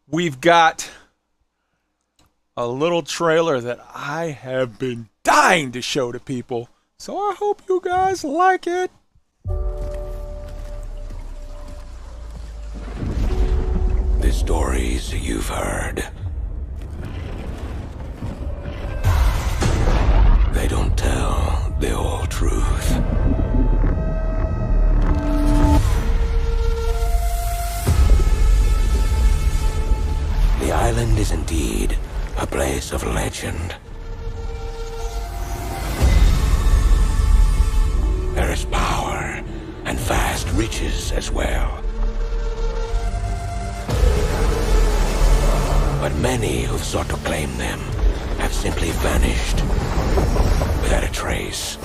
we've got a little trailer that I have been dying to show to people. So I hope you guys like it. The stories you've heard. They don't tell the whole truth. The island is indeed a place of legend. There is power and vast riches as well. But many who've sought to claim them have simply vanished without a trace.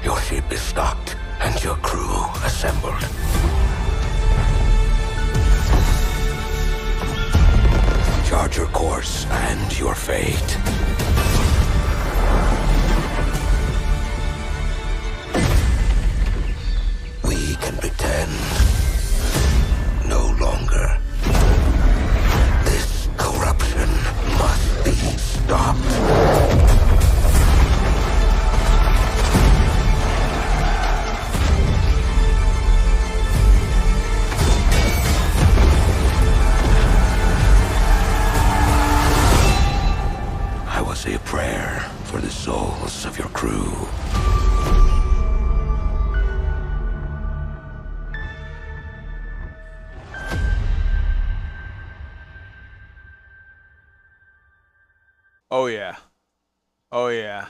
Your ship is stocked and your crew assembled. Chart your course and your fate. We can pretend no longer. This corruption must be stopped. Say a prayer for the souls of your crew. Oh yeah. Oh yeah.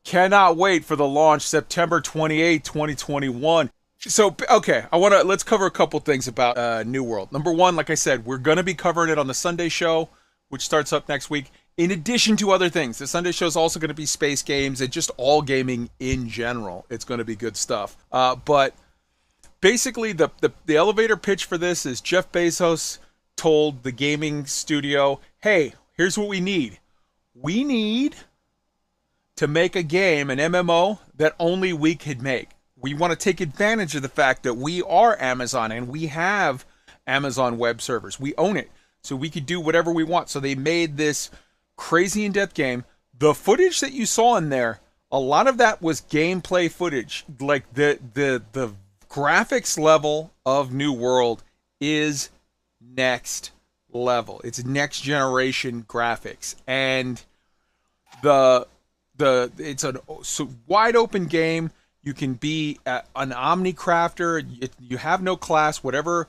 Cannot wait for the launch September 28, 2021. So, okay, let's cover a couple things about New World. Number one, like I said, we're going to be covering it on the Sunday show, which starts up next week. In addition to other things, the Sunday show is also going to be space games and just all gaming in general. It's going to be good stuff. But basically, the elevator pitch for this is Jeff Bezos told the gaming studio, hey, here's what we need. We need to make a game, an MMO, that only we could make. We want to take advantage of the fact that we are Amazon and we have Amazon Web Servers. We own it, so we could do whatever we want. So they made this crazy in-depth game. The footage that you saw in there, a lot of that was gameplay footage. Like the graphics level of New World is next level. It's next generation graphics, and it's a wide open game. You can be an Omnicrafter. You have no class. Whatever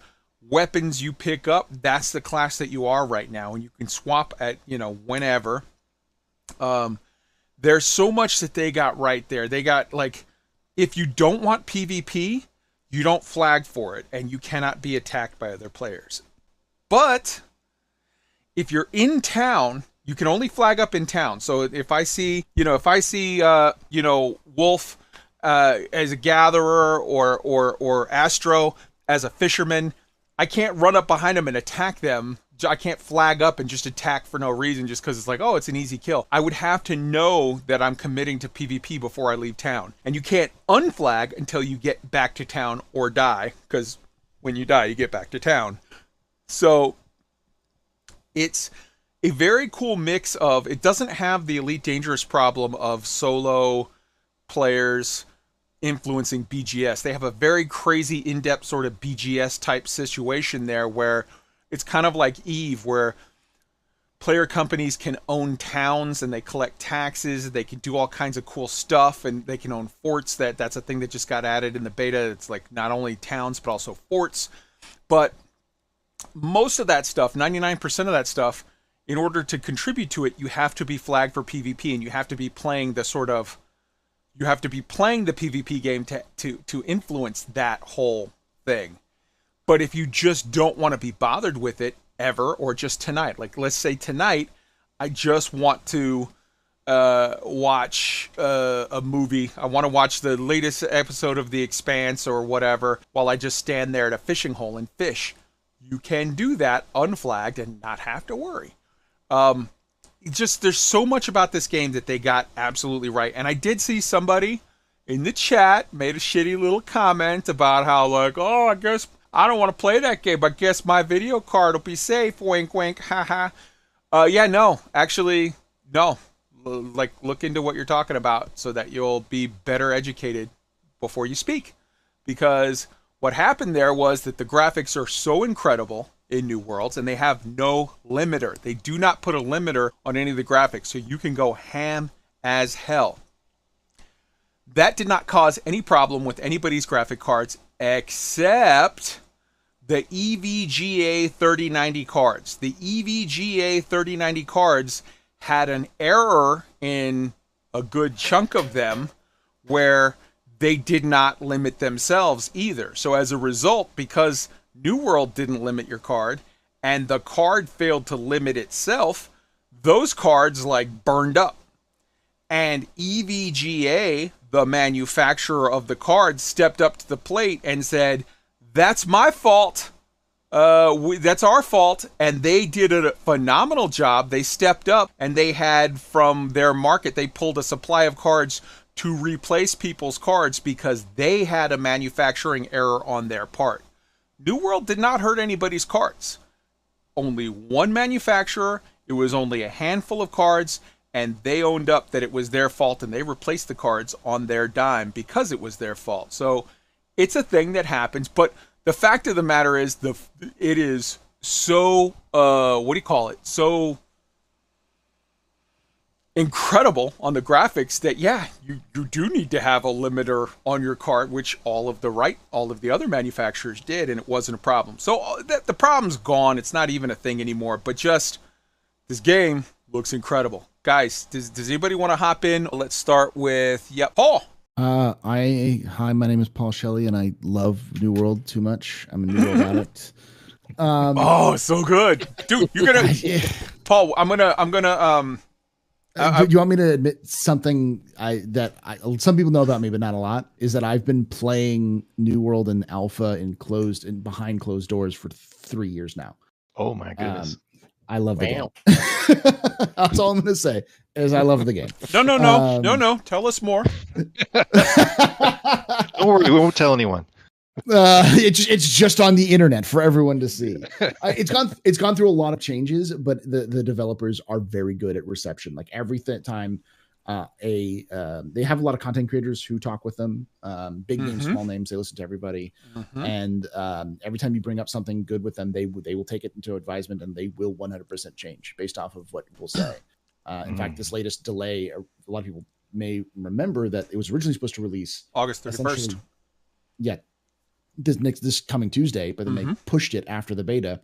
weapons you pick up, that's the class that you are right now, and you can swap at whenever. There's so much that they got right there. They got, like, if you don't want PvP, you don't flag for it, and you cannot be attacked by other players. But if you're in town, you can only flag up in town. So if I see Wolf as a gatherer or Astro as a fisherman, I can't run up behind them and attack them. I can't flag up and just attack for no reason just because it's like, oh, it's an easy kill. I would have to know that I'm committing to PvP before I leave town. And you can't unflag until you get back to town or die, because when you die, you get back to town. So it's a very cool mix of, it doesn't have the Elite Dangerous problem of solo players influencing BGS. They have a very crazy in-depth sort of BGS type situation there, where it's kind of like EVE, where player companies can own towns and they collect taxes. They can do all kinds of cool stuff, and they can own forts. That's a thing that just got added in the beta. It's like not only towns but also forts. But most of that stuff, 99% of that stuff, in order to contribute to it, you have to be flagged for PvP, and you have to be playing the PvP game to influence that whole thing. But if you just don't want to be bothered with it ever, or just tonight, like let's say tonight, I just want to watch a movie. I want to watch the latest episode of The Expanse or whatever, while I just stand there at a fishing hole and fish. You can do that unflagged and not have to worry. just there's so much about this game that they got absolutely right. And I did see somebody in the chat made a shitty little comment about how, like, oh, I guess I don't want to play that game, but guess my video card will be safe. Wink, wink, haha. Yeah, no, actually, no. Like, look into what you're talking about so that you'll be better educated before you speak. Because what happened there was that the graphics are so incredible in New Worlds, and they have no limiter. They do not put a limiter on any of the graphics, so you can go ham as hell. That did not cause any problem with anybody's graphic cards except the EVGA 3090 cards. The EVGA 3090 cards had an error in a good chunk of them where they did not limit themselves either. So as a result, because New World didn't limit your card and the card failed to limit itself, those cards like burned up. And EVGA, the manufacturer of the cards, stepped up to the plate and said, that's my fault. That's our fault. And they did a phenomenal job. They stepped up and they had from their market, they pulled a supply of cards to replace people's cards because they had a manufacturing error on their part. New World did not hurt anybody's cards. Only one manufacturer. It was only a handful of cards, and they owned up that it was their fault, and they replaced the cards on their dime because it was their fault. So it's a thing that happens, but the fact of the matter is it is so so incredible on the graphics that you do need to have a limiter on your card, which all of the other manufacturers did, and it wasn't a problem. So the problem's gone. It's not even a thing anymore, but just this game looks incredible. Guys, does anybody want to hop in? Let's start with Paul. Hi, my name is Paul Shelley, and I love New World too much. I'm a New World addict. Oh, so good, dude. You're gonna Paul. I'm gonna do you want me to admit something some people know about me, but not a lot, is that I've been playing New World in alpha and behind closed doors for 3 years now. Oh my goodness. I love the game. That's all I'm going to say is I love the game. No. Tell us more. Don't worry, we won't tell anyone. It's just on the internet for everyone to see. It's gone through a lot of changes, but the developers are very good at reception. Like every time they have a lot of content creators who talk with them, big names, small names. They listen to everybody, and every time you bring up something good with them, they will take it into advisement, and they will 100% change based off of what people say. In fact, this latest delay, a lot of people may remember that it was originally supposed to release August 31st. Yeah. This coming Tuesday, but then they pushed it after the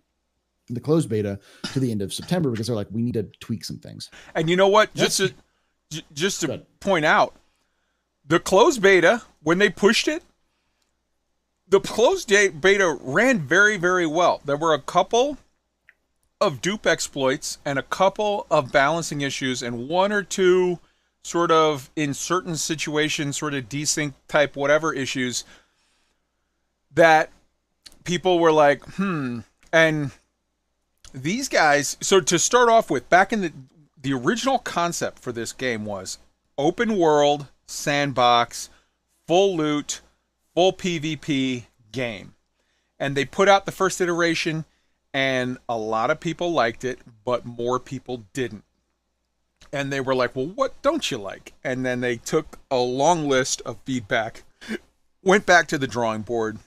closed beta to the end of September because they're like, we need to tweak some things. And you know what? Just to point out, the closed beta, when they pushed it, the closed beta ran very, very well. There were a couple of dupe exploits and a couple of balancing issues and one or two sort of in certain situations, sort of desync type whatever issues that people were like, and these guys, so to start off with, back in the original concept for this game was open world, sandbox, full loot, full PvP game. And they put out the first iteration, and a lot of people liked it, but more people didn't. And they were like, well, what don't you like? And then they took a long list of feedback, went back to the drawing board,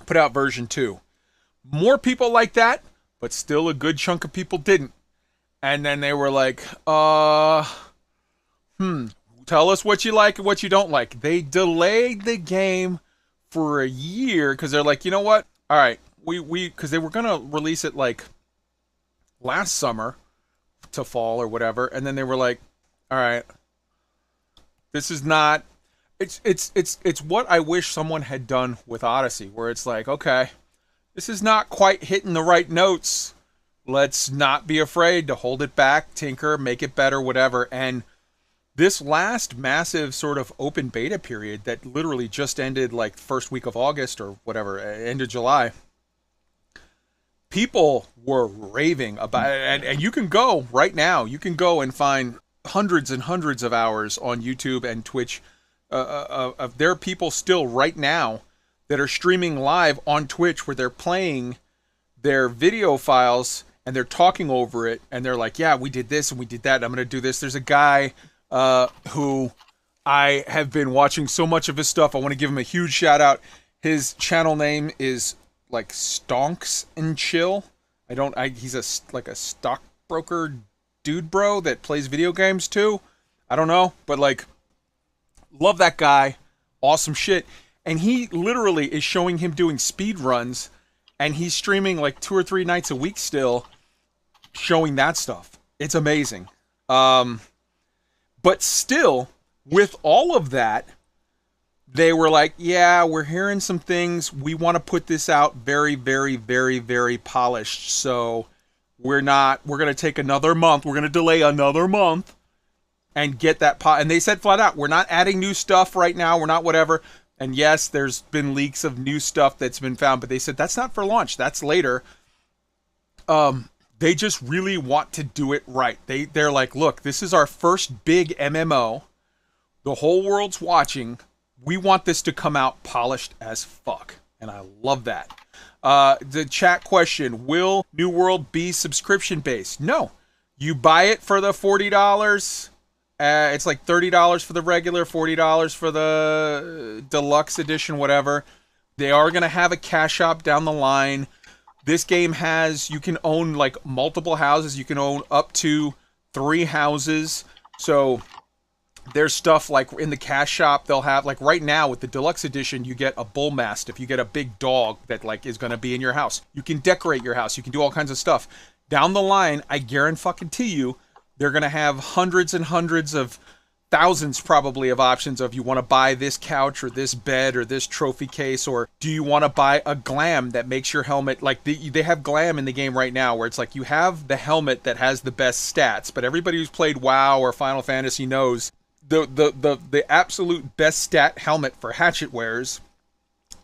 put out version 2. More people like that, but still a good chunk of people didn't. And then they were like, tell us what you like and what you don't like. They delayed the game for a year because they're like, you know what? All right, because they were going to release it like last summer to fall or whatever. And then they were like, all right, this is not, it's what I wish someone had done with Odyssey, where it's like, okay, this is not quite hitting the right notes. Let's not be afraid to hold it back, tinker, make it better, whatever. And this last massive sort of open beta period that literally just ended like first week of August or whatever, end of July, people were raving about it. And you can go right now, you can go and find hundreds and hundreds of hours on YouTube and Twitch. There are people still right now that are streaming live on Twitch where they're playing their video files and they're talking over it, and they're like, yeah, we did this and we did that, and I'm going to do this. There's a guy who I have been watching so much of his stuff. I want to give him a huge shout out. His channel name is like Stonks and Chill. He's like a stockbroker dude bro that plays video games too. I don't know, but like, love that guy. Awesome shit. And he literally is showing him doing speed runs, and he's streaming like 2 or 3 nights a week still, showing that stuff. It's amazing. But still, with all of that, they were like, yeah, we're hearing some things. We want to put this out very, very, very, very polished. So we're going to take another month. We're going to delay another month and get that and they said flat out, we're not adding new stuff right now. We're not whatever. And yes, there's been leaks of new stuff that's been found, but they said that's not for launch. That's later. They just really want to do it right. They're like, look, this is our first big MMO. The whole world's watching. We want this to come out polished as fuck. And I love that. The chat question, will New World be subscription based? No. You buy it for the $40. It's like $30 for the regular, $40 for the deluxe edition, whatever. They are going to have a cash shop down the line. This game you can own like multiple houses. You can own up to 3 houses. So there's stuff like in the cash shop, they'll have like right now with the deluxe edition, you get a bull mastiff. You get a big dog that like is going to be in your house. You can decorate your house. You can do all kinds of stuff. Down the line, I guarantee you, they're going to have hundreds and hundreds of thousands probably of options of you want to buy this couch or this bed or this trophy case, or do you want to buy a glam that makes your helmet, like they have glam in the game right now where it's like you have the helmet that has the best stats, but everybody who's played WoW or Final Fantasy knows the absolute best stat helmet for hatchet wearers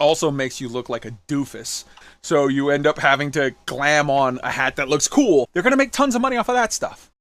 also makes you look like a doofus. So you end up having to glam on a hat that looks cool. They're going to make tons of money off of that stuff.